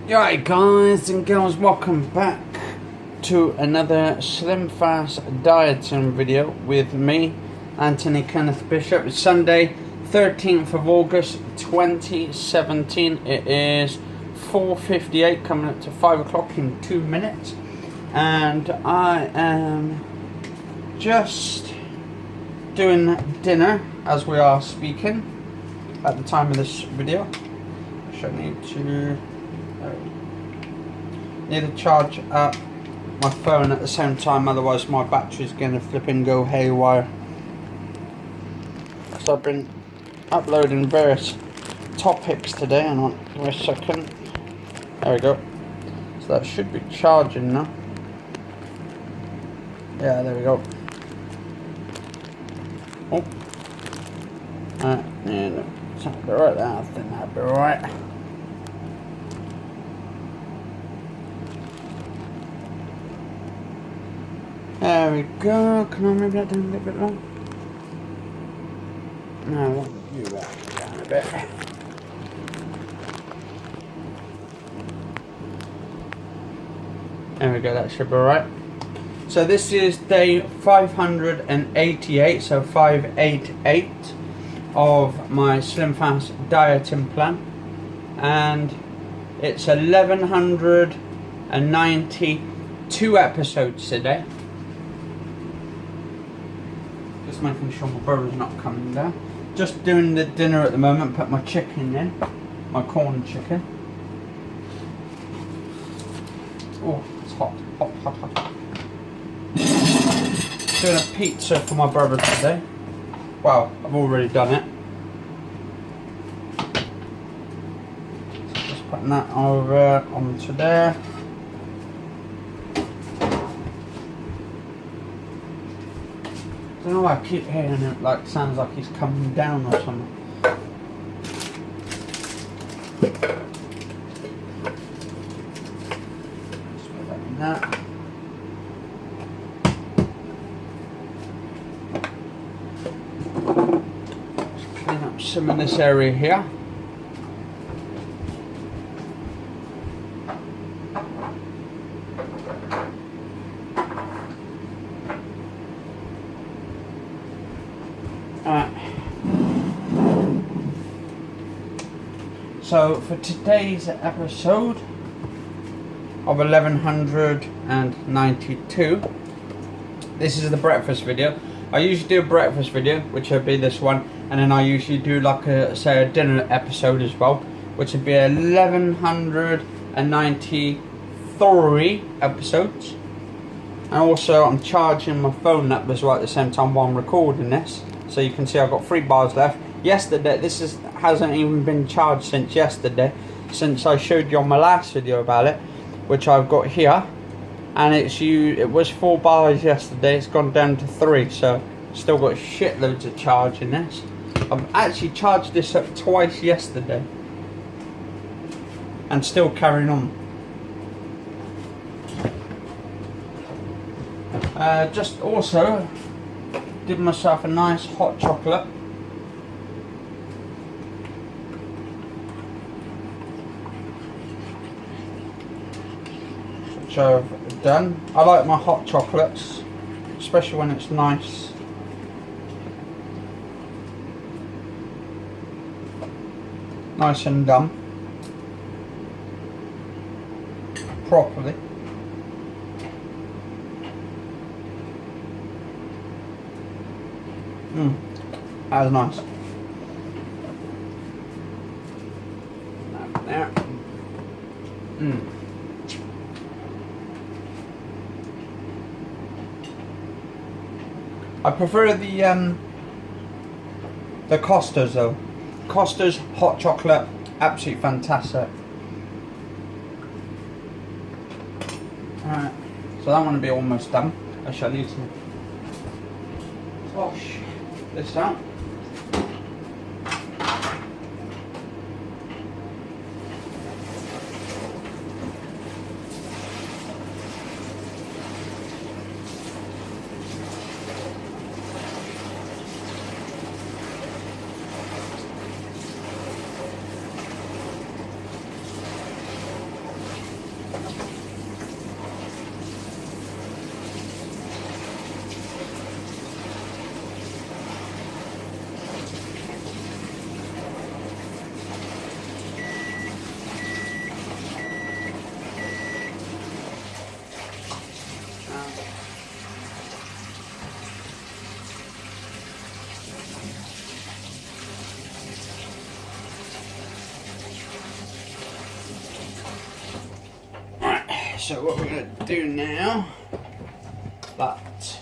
Alright guys and girls, welcome back to another Slimfast dieting video with me, Anthony Kenneth Bishop. It's Sunday, 13th of August 2017. It is 4:58, coming up to 5 o'clock in 2 minutes. And I am just doing dinner as we are speaking at the time of this video. I should need to charge up my phone at the same time, otherwise my battery's gonna flip and go haywire. So I've been uploading various topics today, and on a second. There we go. So that should be charging now. Yeah, there we go. Oh. Yeah, that'll be right there. I think that'll be right. There we go. Can I move that down a little bit long? No, I want you back down a bit. There we go, that should be right. So this is day 588, so 588 of my Slimfast dieting plan. And it's 1192 episodes today. Just making sure my brother's not coming down. Just doing the dinner at the moment. Put my chicken in, my corn chicken. Oh, it's hot, hot, hot, hot. Doing a pizza for my brother today. Wow, I've already done it. So just putting that over onto there. I don't know why I keep hearing it like sounds like he's coming down or something. Just put that in that. Just clean up some in this area here. So for today's episode of 1192, this is the breakfast video. I usually do a breakfast video, which would be this one, and then I usually do like a dinner episode as well, which would be 1193 episodes. And also I'm charging my phone up as well at the same time while I'm recording this, so you can see I've got 3 bars left. Yesterday, hasn't even been charged since yesterday, since I showed you on my last video about it, which I've got here, and it was 4 bars yesterday. It's gone down to 3, so still got shitloads of charge in this. I've actually charged this up twice yesterday and still carrying on. Just also did myself a nice hot chocolate. Which I've done. I like my hot chocolates, especially when it's nice. Nice and done. Properly. That was nice. There. I prefer the Costa's though. Costa's hot chocolate, absolutely fantastic. Alright, so that one will be almost done. I shall need to wash this out. So what we're going to do now, but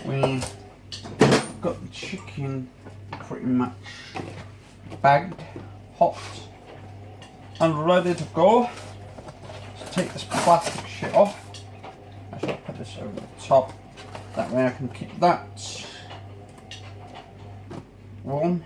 we've got the chicken pretty much bagged, hot, and ready to go. Let's take this plastic shit off. I shall put this over the top, that way I can keep that warm.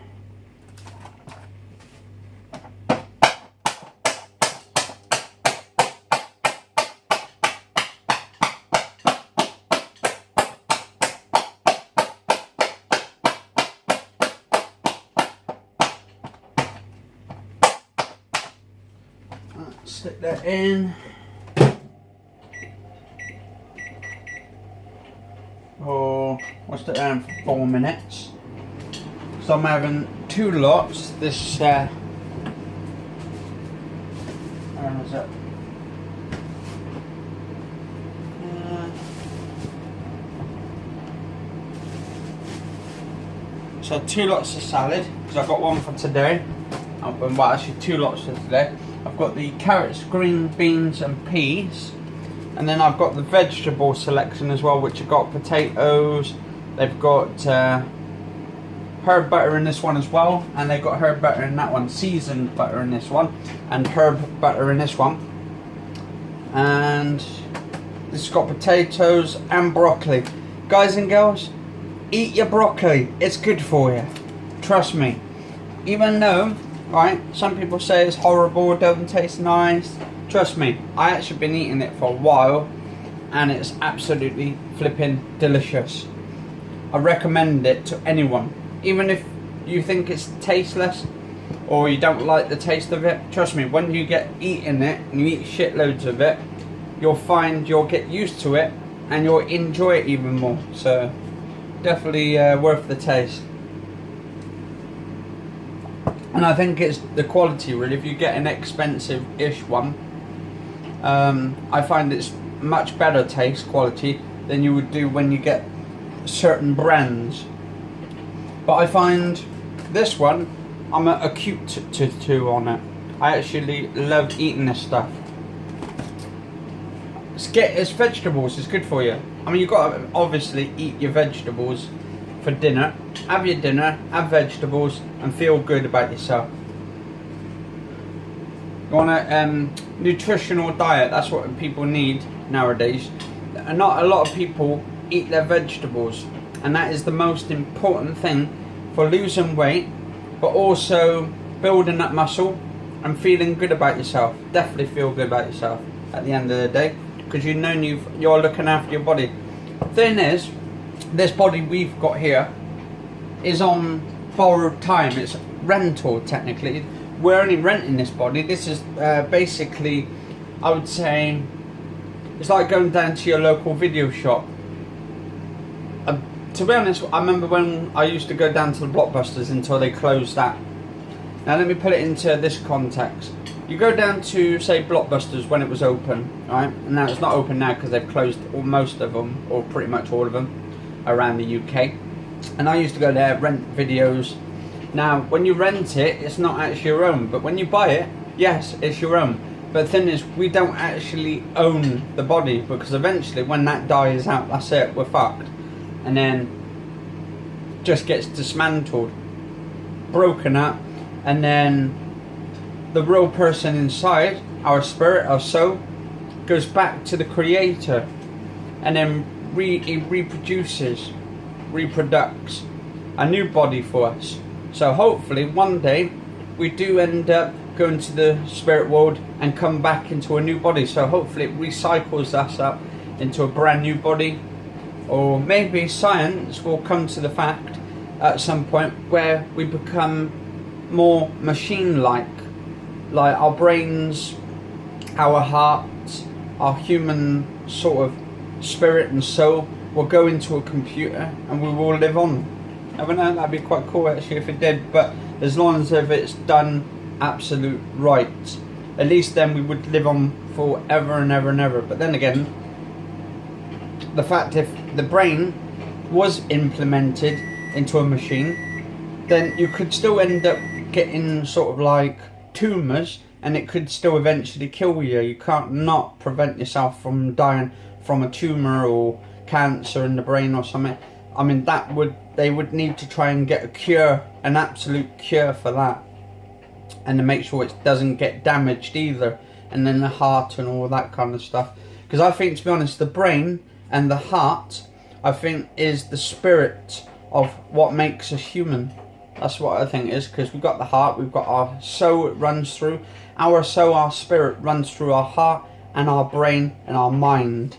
Stick that in. Oh, we'll stick that in for 4 minutes. So I'm having 2 lots. This where is it? So 2 lots of salad, because I've got one for today. Well, actually 2 lots for today. I've got the carrots, green beans and peas, and then I've got the vegetable selection as well, which have got potatoes, they've got herb butter in this one as well, and they've got herb butter in that one, seasoned butter in this one, and herb butter in this one. And this has got potatoes and broccoli. Guys and girls, eat your broccoli, it's good for you, trust me. Even though, right, some people say it's horrible, doesn't taste nice. Trust me, I actually been eating it for a while and it's absolutely flipping delicious. I recommend it to anyone. Even if you think it's tasteless or you don't like the taste of it, trust me, when you get eating it and you eat shitloads of it, you'll find you'll get used to it and you'll enjoy it even more. So definitely worth the taste. And I think it's the quality really. If you get an expensive-ish one, I find it's much better taste quality than you would do when you get certain brands. But I find this one, I'm acute to on it. I actually love eating this stuff. It's vegetables, it's good for you. I mean, you've got to obviously eat your vegetables for dinner. Have your dinner, have vegetables, and feel good about yourself. You want a nutritional diet, that's what people need nowadays. And not a lot of people eat their vegetables, and that is the most important thing for losing weight, but also building up muscle and feeling good about yourself. Definitely feel good about yourself at the end of the day, because you know you're looking after your body. Thing is, this body we've got here is on borrowed time. It's rental technically. We're only renting this body. This is basically, I would say, it's like going down to your local video shop. To be honest, I remember when I used to go down to the Blockbusters until they closed that. Now let me put it into this context. You go down to, say, Blockbusters when it was open, right? And now it's not open now because they've closed most of them, or pretty much all of them, around the UK. And I used to go there, rent videos. Now, when you rent it, it's not actually your own. But when you buy it, yes, it's your own. But the thing is, we don't actually own the body, because eventually when that dies out, that's it, we're fucked. And then just gets dismantled, broken up, and then the real person inside, our spirit, our soul, goes back to the creator, and then it reproduces, reproducts a new body for us. So hopefully one day we do end up going to the spirit world and come back into a new body. So hopefully it recycles us up into a brand new body. Or maybe science will come to the fact at some point where we become more machine-like. Like our brains, our hearts, our human sort of spirit and soul will go into a computer and we will live on. I don't know, that'd be quite cool actually if it did, but as long as if it's done absolute right, at least then we would live on forever and ever and ever. But then again, the fact if the brain was implemented into a machine, then you could still end up getting sort of like tumours and it could still eventually kill you. You can't not prevent yourself from dying from a tumour or cancer in the brain or something. I mean, they would need to try and get a cure, an absolute cure for that, and to make sure it doesn't get damaged either, and then the heart and all that kind of stuff. Because I think, to be honest, the brain and the heart, I think, is the spirit of what makes us human. That's what I think it is, because we've got the heart, we've got our soul, it runs through. Our soul, our spirit runs through our heart and our brain and our mind.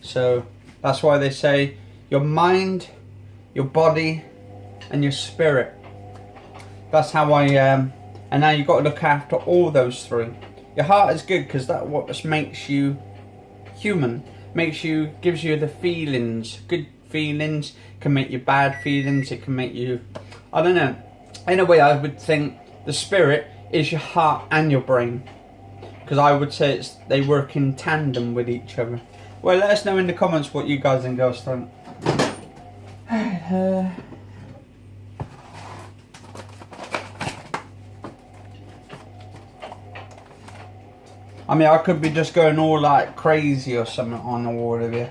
So that's why they say your mind, your body and your spirit. That's how I and now you've got to look after all those three. Your heart is good because that's what makes you human. Gives you the feelings. Good feelings can make you bad feelings. It can make you, I don't know. In a way, I would think the spirit is your heart and your brain, because I would say they work in tandem with each other. Well, let us know in the comments what you guys and girls think. I mean, I could be just going all like crazy or something on all of you,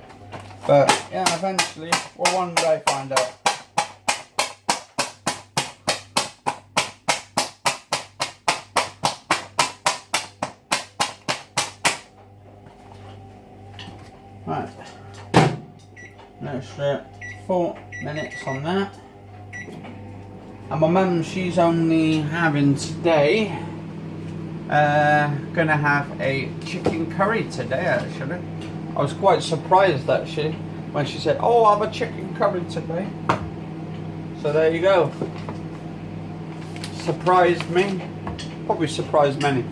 but yeah, eventually we'll one day find out. Right, let's 4 minutes on that. And my mum, she's only having today, gonna have a chicken curry today actually. I was quite surprised actually when she said, oh, I'll have a chicken curry today. So there you go. Surprised me, probably surprised many.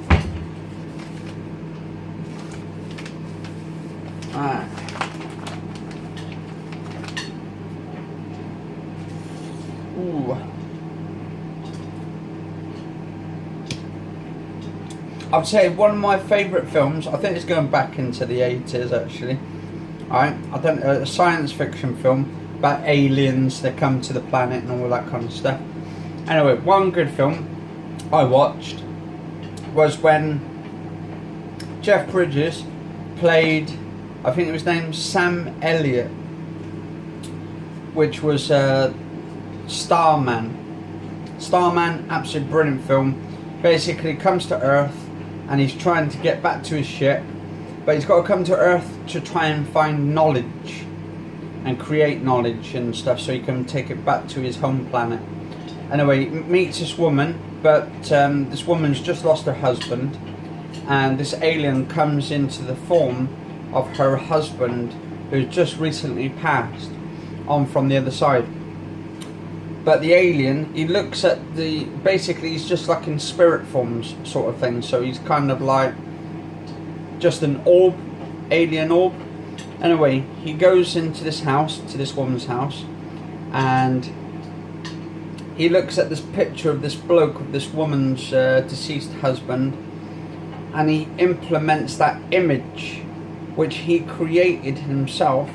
Alright. Ooh. I'd say one of my favourite films, I think it's going back into the 80s actually. Alright, I don't know, a science fiction film about aliens that come to the planet and all that kind of stuff. Anyway, one good film I watched was when Jeff Bridges played, I think it was named Sam Elliott, which was Starman. Starman, absolutely brilliant film. Basically comes to Earth and he's trying to get back to his ship, but he's got to come to Earth to try and find knowledge and create knowledge and stuff so he can take it back to his home planet. Anyway, he meets this woman, but this woman's just lost her husband, and this alien comes into the form of her husband, who's just recently passed on from the other side. But the alien, he looks at basically he's just like in spirit forms sort of thing, so he's kind of like just an orb, alien orb. Anyway, he goes into this house, to this woman's house, and he looks at this picture of this bloke, of this woman's deceased husband, and he implements that image which he created himself,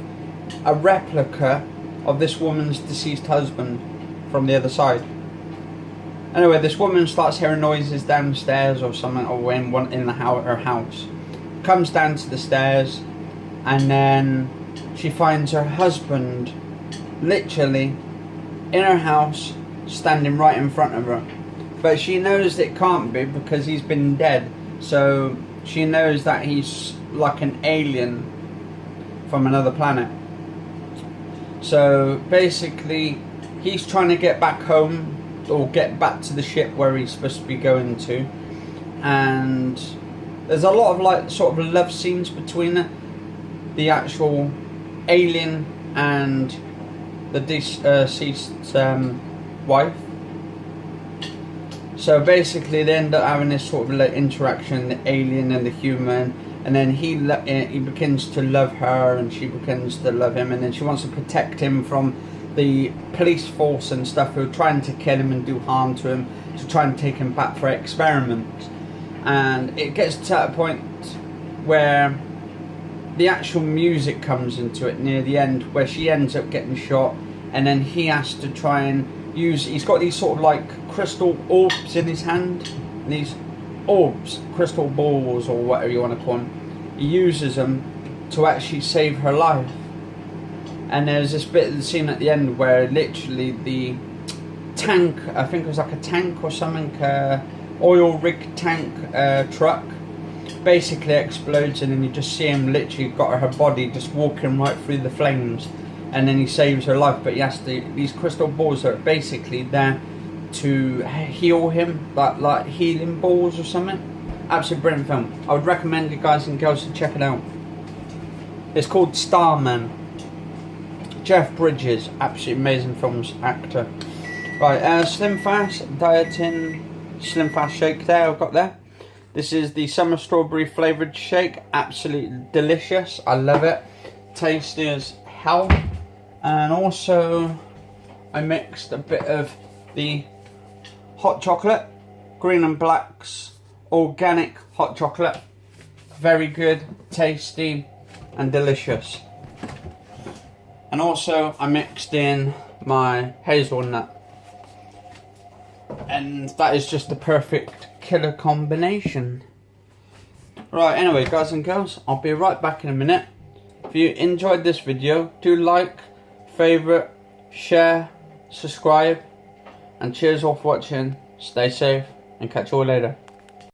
a replica of this woman's deceased husband from the other side. Anyway, this woman starts hearing noises downstairs or something, or in her house. Comes down to the stairs, and then she finds her husband literally in her house, standing right in front of her. But she knows it can't be because he's been dead, so she knows that he's like an alien from another planet. So basically he's trying to get back home, or get back to the ship where he's supposed to be going to, and there's a lot of like sort of love scenes between the actual alien and the deceased wife. So basically they end up having this sort of like interaction, the alien and the human, and then he begins to love her and she begins to love him, and then she wants to protect him from the police force and stuff who are trying to kill him and do harm to him, to try and take him back for experiments. And it gets to a point where the actual music comes into it near the end, where she ends up getting shot, and then he has to try and he's got these sort of like crystal orbs in his hand, and he's orbs, crystal balls, or whatever you want to call them. He uses them to actually save her life. And there's this bit of the scene at the end where literally the tank, I think it was like a tank or something, oil rig tank truck, basically explodes, and then you just see him literally got her body just walking right through the flames, and then he saves her life. But yes, these crystal balls are basically there to heal him, but like healing balls or something. Absolutely brilliant film. I would recommend you guys and girls to check it out. It's called Starman. Jeff Bridges, absolutely amazing films actor. Right, Slimfast dieting Slimfast shake there I've got there. This is the summer strawberry flavoured shake, absolutely delicious. I love it, tasty as hell. And also I mixed a bit of the hot chocolate, green and black's organic hot chocolate. Very good, tasty and delicious. And also I mixed in my hazelnut, and that is just the perfect killer combination. Right, anyway guys and girls, I'll be right back in a minute. If you enjoyed this video, do like, favourite, share, subscribe, and cheers all for watching. Stay safe and catch you all later.